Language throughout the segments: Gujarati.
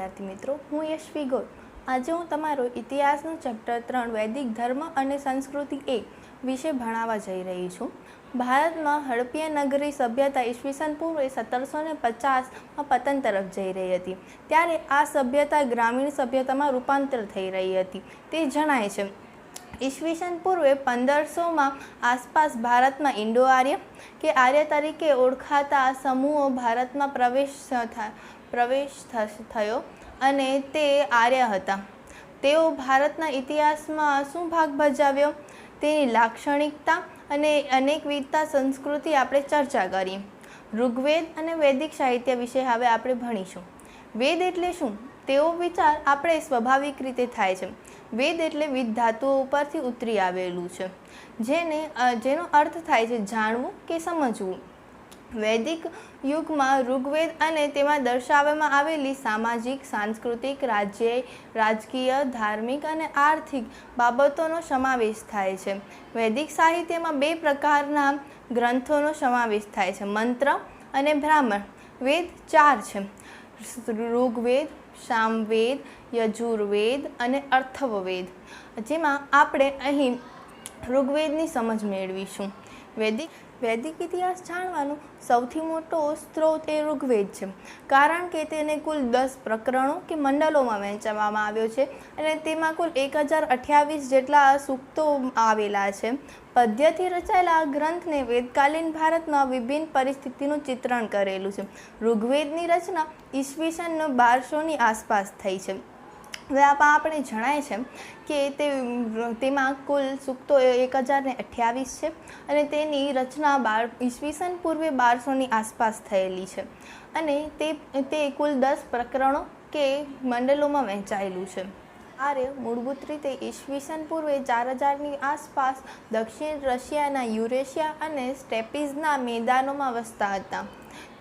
વિદ્યાર્થી મિત્રો, હું યશવી ગોર। આજે હું તમારો ઇતિહાસનો ચેપ્ટર 3 વૈદિક ધર્મ અને સંસ્કૃતિ 1 વિશે ભણાવવા જઈ રહી છું। ભારતમાં હડપ્પીય નગરી સભ્યતા ઈસવીસન પૂર્વે 1750માં પતન તરફ જઈ રહી હતી। ત્યારે આ સભ્યતા ગ્રામીણ સભ્યતામાં રૂપાંતર થઈ રહી હતી તે જણાય છે। ઈસવીસન પૂર્વે 1500માં આસપાસ ભારતમાં ઇન્ડો આર્ય કે આર્ય તરીકે ઓળખાતા સમૂહો ભારતમાં પ્રવેશ થયો અને તે આર્ય હતા। તેઓ ભારતના ઇતિહાસમાં શું ભાગ ભજવ્યો તેની લાક્ષણિકતા અને અનેકવિધતા સંસ્કૃતિ આપણે ચર્ચા કરી। ઋગ્વેદ અને વૈદિક સાહિત્ય વિશે હવે આપણે ભણીશું। વેદ એટલે શું તેવો વિચાર આપણે સ્વાભાવિક રીતે થાય છે। વેદ એટલે વિવિધ ધાતુઓ ઉપરથી ઉતરી આવેલું છે, જેનો અર્થ થાય છે જાણવું કે સમજવું। વૈદિક યુગમાં ઋગ્વેદ અને તેમાં દર્શાવવામાં આવેલી સામાજિક, સાંસ્કૃતિક, રાજકીય, ધાર્મિક અને આર્થિક બાબતોનો સમાવેશ થાય છે। વૈદિક સાહિત્યમાં બે પ્રકારના ગ્રંથોનો સમાવેશ થાય છે, મંત્ર અને બ્રાહ્મણ। વેદ 4 છે, ઋગ્વેદ, સામવેદ, યજુર્વેદ અને અથર્વવેદ, જેમાં આપણે અહીં ઋગ્વેદની સમજ મેળવીશું। વૈદિક ઇતિહાસ જાણવાનો સૌથી મોટો સ્ત્રોત એ ઋગ્વેદ છે, કારણ કે તેને કુલ 10 પ્રકરણો કે મંડલોમાં વહેંચવામાં આવ્યો છે અને તેમાં કુલ 1028 જેટલા સૂક્તો આવેલા છે। પદ્યથી રચાયેલા આ ગ્રંથને વેદકાલીન ભારતમાં વિભિન્ન પરિસ્થિતિનું ચિત્રણ કરેલું છે। ઋગ્વેદની રચના ઈસવીસન 1200ની આસપાસ થઈ છે। હવે આપણે જણાય છે કે તેમાં કુલ સૂક્તો 1028 છે અને તેની રચના ઈસવીસન પૂર્વે 1200ની આસપાસ થયેલી છે અને તે કુલ 10 પ્રકરણો કે મંડલોમાં વહેંચાયેલું છે। આર્ય મૂળભૂત રીતે ઈસવીસન પૂર્વે 4000ની આસપાસ દક્ષિણ રશિયાના યુરેશિયા અને સ્ટેપીઝના મેદાનોમાં વસતા હતા।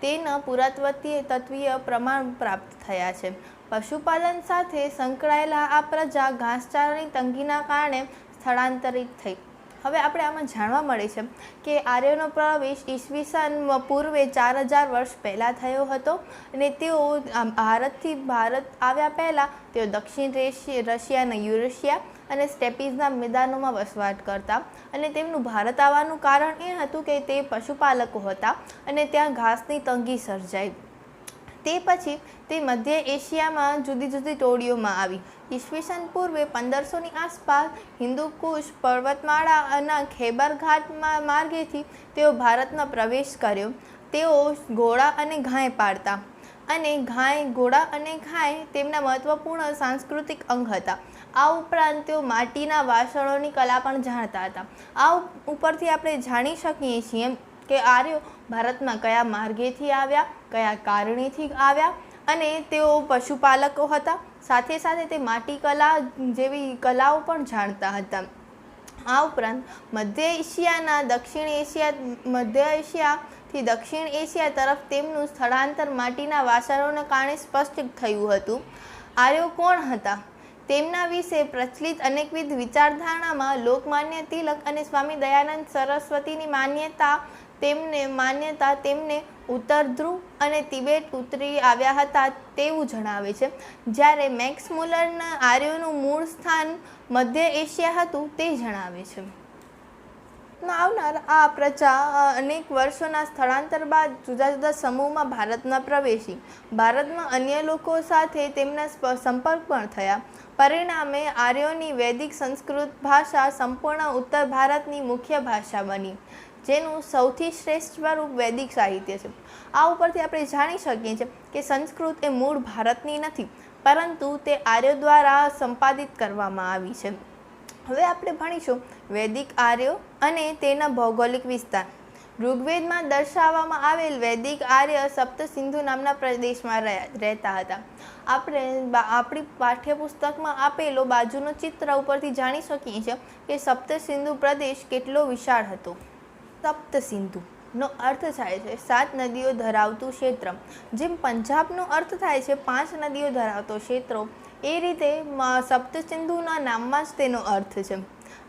તેના પુરાતત્વીય પ્રમાણ પ્રાપ્ત થયા છે। પશુપાલન સાથે સંકળાયેલા આ પ્રજા ઘાસચારાની તંગીના કારણે સ્થળાંતરિત થઈ। હવે આપણે આમાં જાણવા મળે છે કે આર્યનો પ્રવેશ ઈસવીસન પૂર્વે 4000 વર્ષ પહેલાં થયો હતો અને તેઓ ભારત આવ્યા પહેલાં તેઓ દક્ષિણ રશિયાના યુરેશિયા અને સ્ટેપીઝના મેદાનોમાં વસવાટ કરતા અને તેમનું ભારત આવવાનું કારણ એ હતું કે તે પશુપાલકો હતા અને ત્યાં ઘાસની તંગી સર્જાઈ। તે પછી તે મધ્ય એશિયામાં જુદી જુદી ટોળીઓમાં આવી। ઈસવીસન પૂર્વે 1500ની આસપાસ હિન્દુકુશ પર્વતમાળાના ખૈબર ઘાટ માર્ગેથી તેઓ ભારતમાં પ્રવેશ કર્યો। તેઓ ઘોડા અને ગાય પાળતા અને ઘોડા અને ગાય તેમના મહત્વપૂર્ણ સાંસ્કૃતિક અંગ હતા। આ ઉપરાંત તેઓ માટીના વાસણોની કલા પણ જાણતા હતા। આ ઉપરથી આપણે જાણી શકીએ છીએ કે આર્યો ભારતમાં કયા માર્ગેથી આવ્યા, કયા કારણેથી આવ્યા અને તેઓ પશુપાલકો હતા, સાથે સાથે તે માટી કલા જેવી કલાઓ પણ જાણતા હતા। આ ઉપરાંત મધ્ય એશિયાથી દક્ષિણ એશિયા તરફ તેમનું સ્થળાંતર માટીના વાસણોના કારણે સ્પષ્ટ થયું હતું। આર્યો કોણ હતા તેમના વિશે પ્રચલિત અનેકવિધ વિચારધારણામાં લોકમાન્ય તિલક અને સ્વામી દયાનંદ સરસ્વતીની માન્યતા તેમને ઉત્તર ધ્રુવ અને તિબેટ ઉતરી આવ્યા હતા તેવું જણાવે છે, જ્યારે મેક્સ મુલરના આર્યોનું મૂળ સ્થાન મધ્ય એશિયા હતું તે જણાવે છે। આવનાર આ પ્રજા અનેક વર્ષોના સ્થળાંતર બાદ જુદા જુદા સમૂહમાં ભારતમાં પ્રવેશી। ભારતમાં અન્ય લોકો સાથે તેમના સંપર્ક પણ થયા। પરિણામે આર્યોની વૈદિક સંસ્કૃત ભાષા સંપૂર્ણ ઉત્તર ભારતની મુખ્ય ભાષા બની, જેનું સૌથી શ્રેષ્ઠ સ્વરૂપ વૈદિક સાહિત્ય છે। આ ઉપરથી આપણે જાણી શકીએ છીએ કે સંસ્કૃત એ મૂળ ભારતની નથી, પરંતુ તે આર્યો દ્વારા સંપાદિત કરવામાં આવી છે। હવે આપણે ભણીશું વૈદિક આર્યો અને તેના ભૌગોલિક વિસ્તાર। ઋગ્વેદમાં દર્શાવવામાં આવેલ વૈદિક આર્ય સપ્ત સિંધુ નામના પ્રદેશમાં રહેતા હતા। આપણે આપણી પાઠ્યપુસ્તકમાં આપેલો બાજુનો ચિત્ર ઉપરથી જાણી શકીએ છીએ કે સપ્ત સિંધુ પ્રદેશ કેટલો વિશાળ હતો। સપ્ત સિંધુનો અર્થ થાય છે 7 નદીઓ ધરાવતું ક્ષેત્ર। જેમ પંજાબનો અર્થ થાય છે 5 નદીઓ ધરાવતો ક્ષેત્રો, એ રીતે સપ્ત સિંધુના નામમાં જ તેનો અર્થ છે।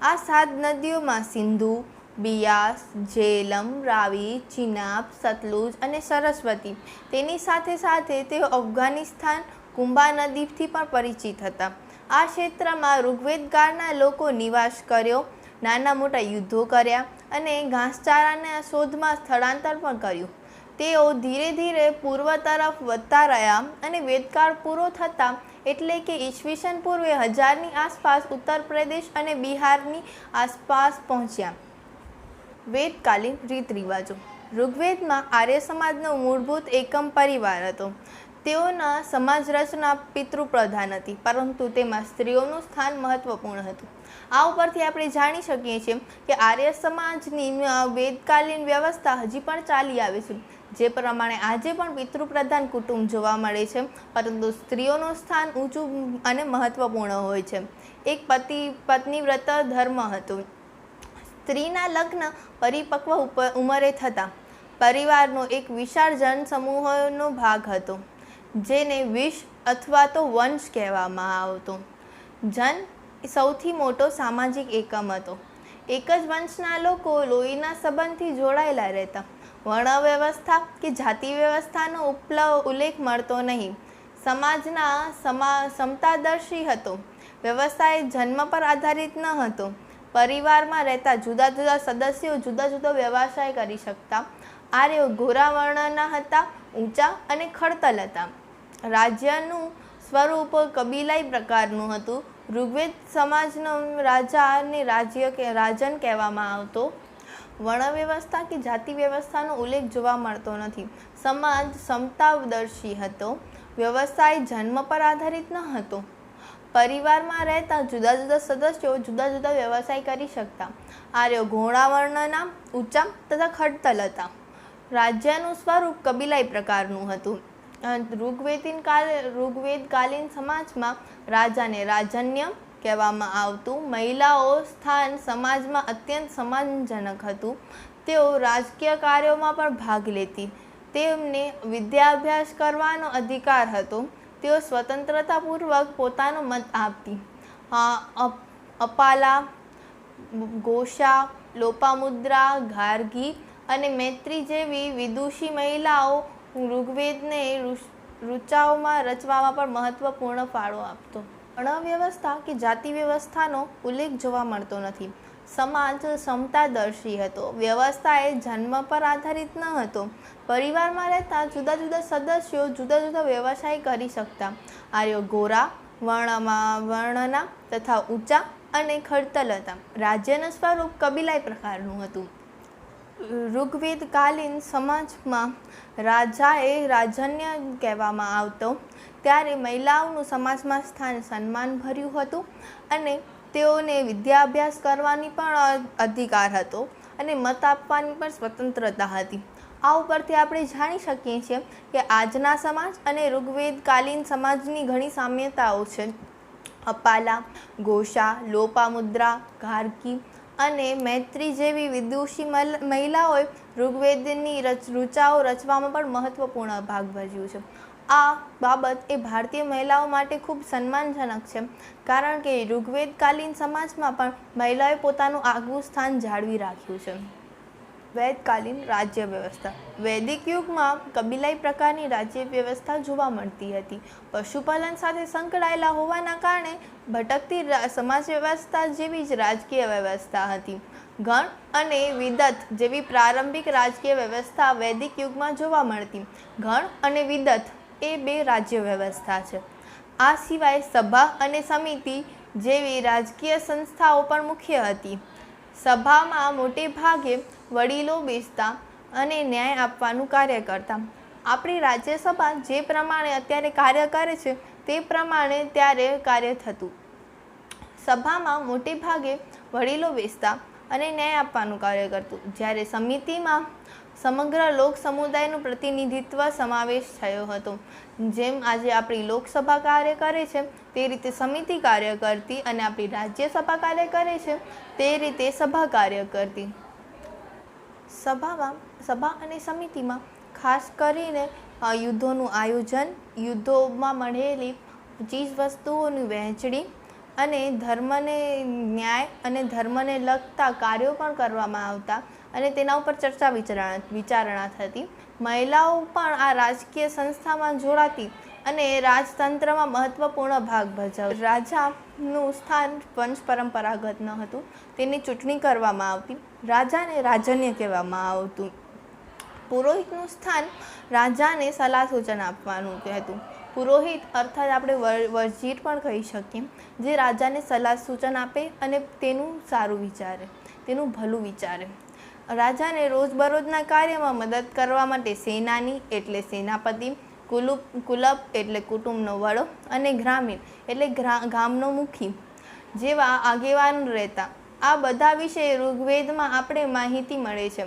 આ 7 નદીઓમાં સિંધુ, બિયાસ, ઝેલમ, રાવી, ચિનાબ, સતલુજ અને સરસ્વતી, તેની સાથે સાથે તેઓ અફઘાનિસ્તાન, કુંભા નદીથી પણ પરિચિત હતા. આ ક્ષેત્રમાં ઋગ્વેદ કાળના લોકો નિવાસ કર્યો, નાના મોટા યુદ્ધો કર્યા અને ઘાસચારાના શોધમાં સ્થળાંતર પણ કર્યું. તેઓ ધીરે ધીરે પૂર્વ તરફ વધતા રહ્યા અને વેદકાળ પૂરો થતાં એટલે કે ઈસવીસન પૂર્વે 1000ની આસપાસ ઉત્તર પ્રદેશ અને બિહારની આસપાસ પહોંચ્યા. વેદકાલીન રીત રિવાજો. ઋગ્વેદમાં આર્ય સમાજનો મૂળભૂત એકમ પરિવાર હતો. તેઓના સમાજ રચના પિતૃપ્રધાન હતી, પરંતુ તેમાં સ્ત્રીઓનું સ્થાન મહત્વપૂર્ણ હતું. આ ઉપરથી આપણે જાણી શકીએ છીએ કે આર્ય સમાજની વેદકાલીન વ્યવસ્થા હજી પણ ચાલી આવે છે, જે પ્રમાણે આજે પણ પિતૃપ્રધાન કુટુંબ જોવા મળે છે, પરંતુ સ્ત્રીઓનું સ્થાન ઊંચું અને મહત્વપૂર્ણ હોય છે. એક પત્નીવ્રત ધર્મ હતો. સ્ત્રીના લગ્ન પરિપક્વ ઉંમરે થતા પરિવારનો એક વિશાળ જનસમૂહનો ભાગ હતો, જેને વિશ અથવા તો વંશ કહેવામાં આવતો. જન સૌથી મોટો સામાજિક એકમ હતો. એક જ વંશના લોકો લોહીના સંબંધથી જોડાયેલા રહેતા. વર્ણ વ્યવસ્થા કે જાતિ વ્યવસ્થાનો ઉલ્લેખ મળતો નહીં. સમાજના સમતાદર્શી હતો. વ્યવસાય જન્મ પર આધારિત ન હતો. પરિવારમાં રહેતા જુદા જુદા સદસ્યો જુદા જુદા વ્યવસાય કરી શકતા. આર્યો ગોરા વર્ણના હતા, ઊંચા અને ખડતલ હતા. રાજ્યનું સ્વરૂપ કબીલાઈ પ્રકારનું હતું. ઋગ્વેદ સમાજનો રાજાને રાજન કહેવામાં આવતો. વર્ણ વ્યવસ્થા કે જાતિ વ્યવસ્થાનો ઉલ્લેખ જોવા મળતો નથી. સમાજ સમતાદર્શી હતો. વ્યવસાય જન્મ પર આધારિત ન હતો. પરિવારમાં રહેતા જુદા જુદા સદસ્યો જુદા જુદા વ્યવસાય કરી શકતા. આર્યો ઘોડા વર્ણના, ઊંચા તથા ખડતલ હતા. રાજ્યનું સ્વરૂપ કબીલાઈ પ્રકારનું હતું. ઋગ્વેદકાલીન સમાજમાં રાજાને રાજન્ય કહેવામાં આવતું. મહિલાઓ સ્થાન સમાજમાં અત્યંત સન્માનજનક હતું. તેઓ રાજકીય કાર્યોમાં પણ ભાગ લેતી. તેમને વિદ્યાભ્યાસ કરવાનો અધિકાર હતો. તેઓ સ્વતંત્રતાપૂર્વક પોતાનો મત આપતી. અપાલા, ઘોષા, લોપામુદ્રા, ગાર્ગી અને મૈત્રી જેવી વિદુષી મહિલાઓ ઋગ્વેદને ઋચાઓમાં રચવામાં પણ મહત્વપૂર્ણ ફાળો આપતો. વર્ણ વ્યવસ્થા કે જાતિ વ્યવસ્થાનો ઉલ્લેખ જોવા મળતો નથી. સમાજ સમતાદર્શી હતો. વ્યવસ્થા એ જન્મ પર આધારિત ન હતો. પરિવારમાં રહેતા જુદા જુદા સદસ્યો જુદા જુદા વ્યવસાય કરી શકતા. આર્યો ગોરા વર્ણના તથા ઊંચા અને ખડતલ હતા. રાજ્યનું સ્વરૂપ કબીલાઈ પ્રકારનું હતું. ઋગ્વેદકાલીન સમાજમાં રાજાએ રાજન્ય કહેવામાં આવતો. ત્યારે મહિલાઓનું સમાજમાં સ્થાન સન્માનભર્યું હતું અને તેઓને વિદ્યાભ્યાસ કરવાની પણ અધિકાર હતો અને મત આપવાની પણ સ્વતંત્રતા હતી. આ ઉપરથી આપણે જાણી શકીએ છીએ કે આજના સમાજ અને ઋગ્વેદકાલીન સમાજની ઘણી સામ્યતાઓ છે. અપાલા, ઘોષા, લોપામુદ્રા, ગાર્ગી અને મૈત્રી જેવી વિદુષી મહિલાઓએ ઋગ્વેદની ઋચાઓ રચવામાં પણ મહત્વપૂર્ણ ભાગ ભજવ્યો છે. આ બાબત એ ભારતીય મહિલાઓ માટે ખૂબ સન્માનજનક છે, કારણ કે ઋગ્વેદકાલીન સમાજમાં પણ મહિલાઓએ પોતાનું આગવું સ્થાન જાળવી રાખ્યું છે. વેદકાલીન રાજ્ય વ્યવસ્થા. વૈદિક યુગમાં કબીલાઈ પ્રકારની રાજ્ય વ્યવસ્થા જોવા મળતી હતી. પશુપાલન સાથે સંકળાયેલા હોવાના કારણે ભટકતી સમાજ વ્યવસ્થા જેવી જ રાજકીય વ્યવસ્થા હતી. ગણ અને વિદત જેવી પ્રારંભિક રાજકીય વ્યવસ્થા વૈદિક યુગમાં જોવા મળતી. ગણ અને વિદત એ બે રાજ્ય વ્યવસ્થા છે. આ સિવાય સભા અને સમિતિ જેવી રાજકીય સંસ્થાઓ પણ મુખ્ય હતી. સભામાં મોટે ભાગે વડીલો બેસતા અને ન્યાય આપવાનું કાર્ય કરતા. આપણી રાજ્યસભા જે પ્રમાણે અત્યારે કાર્ય કરે છે તે પ્રમાણે ત્યારે કાર્ય થતું. સભામાં મોટે ભાગે વડીલો બેસતા અને ન્યાય આપવાનું કાર્ય કરતું, જ્યારે સમિતિમાં સમગ્ર લોક સમુદાયનું પ્રતિનિધિત્વ સમાવેશ થયો હતો. જેમ આજે આપણી લોકસભા કાર્ય કરે છે તે રીતે સમિતિ કાર્ય કરતી અને આપણી રાજ્યસભા કાર્ય કરે છે તે રીતે સભા કાર્ય કરતી. સભા અને સમિતિમાં ખાસ કરીને યુદ્ધોનું આયોજન, યુદ્ધોમાં મળેલી ચીજ વસ્તુઓની વહેંચણી અને ધર્મને ન્યાય અને ધર્મને લગતા કાર્યો પણ કરવામાં આવતા અને તેના ઉપર વિચારણા થતી. મહિલાઓ પણ આ રાજકીય સંસ્થામાં જોડાતી અને રાજતંત્રમાં મહત્વપૂર્ણ ભાગ ભજવ્યો. રાજાનું સ્થાન વંશ પરંપરાગત ન હતું, તેની ચૂંટણી કરવામાં આવતી. રાજાને રાજન્ય કહેવામાં આવતું. પુરોહિતનું સ્થાન રાજાને સલાહ સૂચન આપવાનું હતું. પુરોહિત અર્થાત આપણે વજીર પણ કહી શકીએ, જે રાજાને સલાહ સૂચન આપે અને તેનું સારું વિચારે, તેનું ભલું વિચારે. રાજાને રોજબરોજના કાર્યમાં મદદ કરવા માટે સેનાની એટલે સેનાપતિ, કુલપ એટલે કુટુંબનો વડો અને ગ્રામીણ એટલે ગામનો મુખી જેવા આગેવાન રહેતા. આ બધા વિશે ઋગ્વેદમાં આપણે માહિતી મળે છે.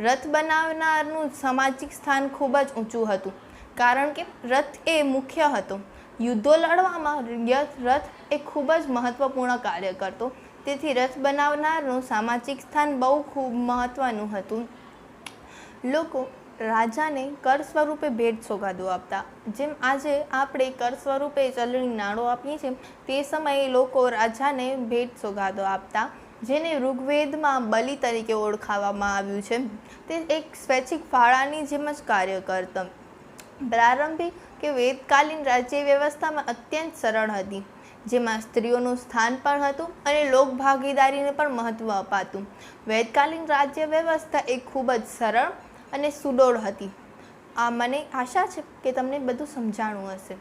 રથ બનાવનારનું સામાજિક સ્થાન ખૂબ જ ઊંચું હતું, કારણ કે રથ એ મુખ્ય હતો. યુદ્ધો લડવામાં રથ એ ખૂબ જ મહત્વપૂર્ણ કાર્ય કરતો, તેથી રથ બનાવનારનું સામાજિક સ્થાન બહુ ખૂબ મહત્વનું હતું. લોકો રાજાને કર સ્વરૂપે ભેટ સોગાદો આપતા. જેમ આજે આપણે કર સ્વરૂપે ચલણી નાણું આપીએ છીએ, તે સમયે લોકો રાજાને ભેટ સોગાદો આપતા, જેને ઋગ્વેદમાં બલિ તરીકે ઓળખાવવામાં આવ્યું છે. તે એક સ્વૈચ્છિક ફાળાની જેમ જ કાર્ય કરતા. પ્રારંભિક કે વેદકાલીન રાજ્ય વ્યવસ્થામાં અત્યંત સરળ હતી, જેમાં સ્ત્રીઓનું સ્થાન પણ હતું અને લોક ભાગીદારીને પણ મહત્ત્વ અપાતું. વેદકાલીન રાજ્ય વ્યવસ્થા એ ખૂબ જ સરળ અને સુડોળ હતી. મને આશા છે કે તમને બધું સમજાણું હશે.